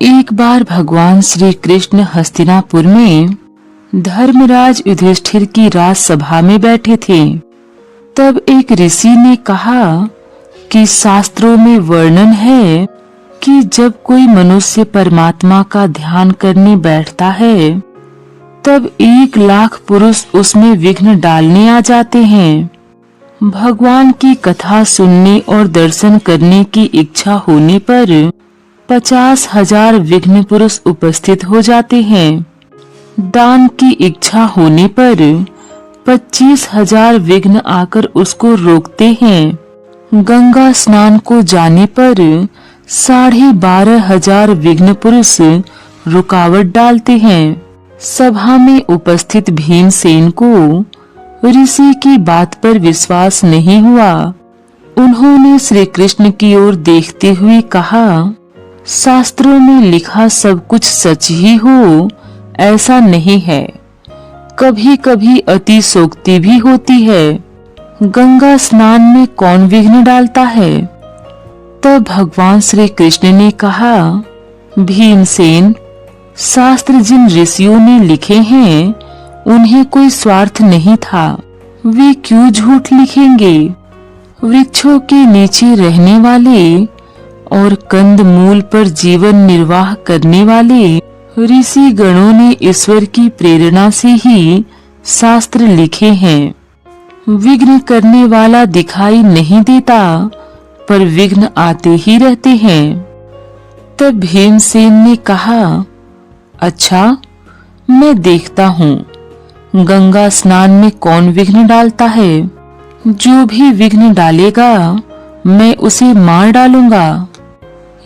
एक बार भगवान श्री कृष्ण हस्तिनापुर में धर्मराज युधिष्ठिर की राजसभा में बैठे थे। तब एक ऋषि ने कहा कि शास्त्रों में वर्णन है कि जब कोई मनुष्य परमात्मा का ध्यान करने बैठता है तब 1,00,000 पुरुष उसमें विघ्न डालने आ जाते हैं। भगवान की कथा सुनने और दर्शन करने की इच्छा होने पर 50,000 विघ्न पुरुष उपस्थित हो जाते हैं। दान की इच्छा होने पर 25,000 विघ्न आकर उसको रोकते हैं। गंगा स्नान को जाने पर 12,500 विघ्न पुरुष रुकावट डालते हैं। सभा में उपस्थित भीमसेन को ऋषि की बात पर विश्वास नहीं हुआ। उन्होंने श्री कृष्ण की ओर देखते हुए कहा, शास्त्रों में लिखा सब कुछ सच ही हो ऐसा नहीं है, कभी कभी अतिशोक्ति भी होती है। गंगा स्नान में कौन विघ्न डालता है? तब भगवान श्री कृष्ण ने कहा, भीमसेन, शास्त्र जिन ऋषियों ने लिखे हैं उन्हें कोई स्वार्थ नहीं था, वे क्यों झूठ लिखेंगे? वृक्षों के नीचे रहने वाले और कंद मूल पर जीवन निर्वाह करने वाले ऋषि गणों ने ईश्वर की प्रेरणा से ही शास्त्र लिखे हैं। विघ्न करने वाला दिखाई नहीं देता पर विघ्न आते ही रहते हैं। तब भीमसेन ने कहा, अच्छा, मैं देखता हूँ गंगा स्नान में कौन विघ्न डालता है। जो भी विघ्न डालेगा मैं उसे मार डालूंगा।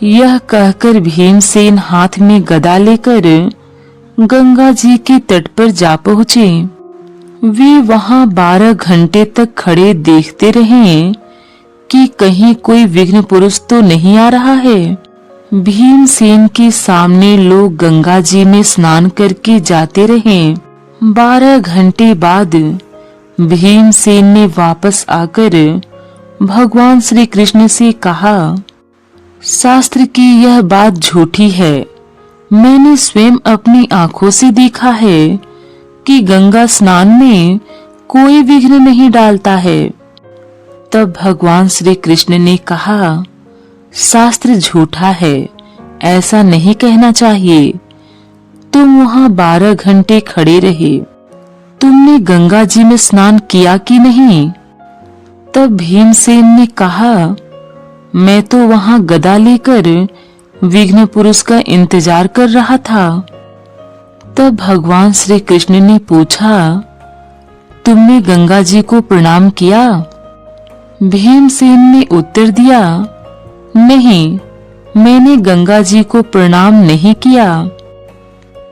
यह कहकर भीमसेन हाथ में गदा लेकर गंगा जी के तट पर जा पहुँचे। वे वहां 12 घंटे तक खड़े देखते रहे कि कहीं कोई विघ्न पुरुष तो नहीं आ रहा है। भीमसेन के सामने लोग गंगा जी में स्नान करके जाते रहे। 12 घंटे बाद भीमसेन ने वापस आकर भगवान श्री कृष्ण से कहा, शास्त्र की यह बात झूठी है। मैंने स्वयं अपनी आंखों से देखा है कि गंगा स्नान में कोई विघ्न नहीं डालता है। तब भगवान श्री कृष्ण ने कहा, शास्त्र झूठा है ऐसा नहीं कहना चाहिए। तुम वहां 12 घंटे खड़े रहे, तुमने गंगा जी में स्नान किया कि नहीं? तब भीमसेन ने कहा, मैं तो वहां गदा लेकर विघ्न पुरुष का इंतजार कर रहा था। तब भगवान श्री कृष्ण ने पूछा, तुमने गंगा जी को प्रणाम किया? भीमसेन ने उत्तर दिया, नहीं, मैंने गंगा जी को प्रणाम नहीं किया।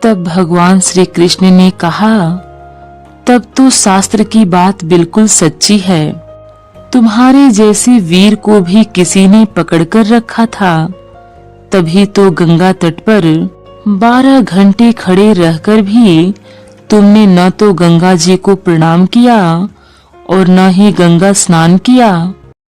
तब भगवान श्री कृष्ण ने कहा, तब तो शास्त्र की बात बिल्कुल सच्ची है। तुम्हारे जैसे वीर को भी किसी ने पकड़कर रखा था, तभी तो गंगा तट पर 12 घंटे खड़े रहकर भी तुमने न तो गंगा जी को प्रणाम किया और न ही गंगा स्नान किया।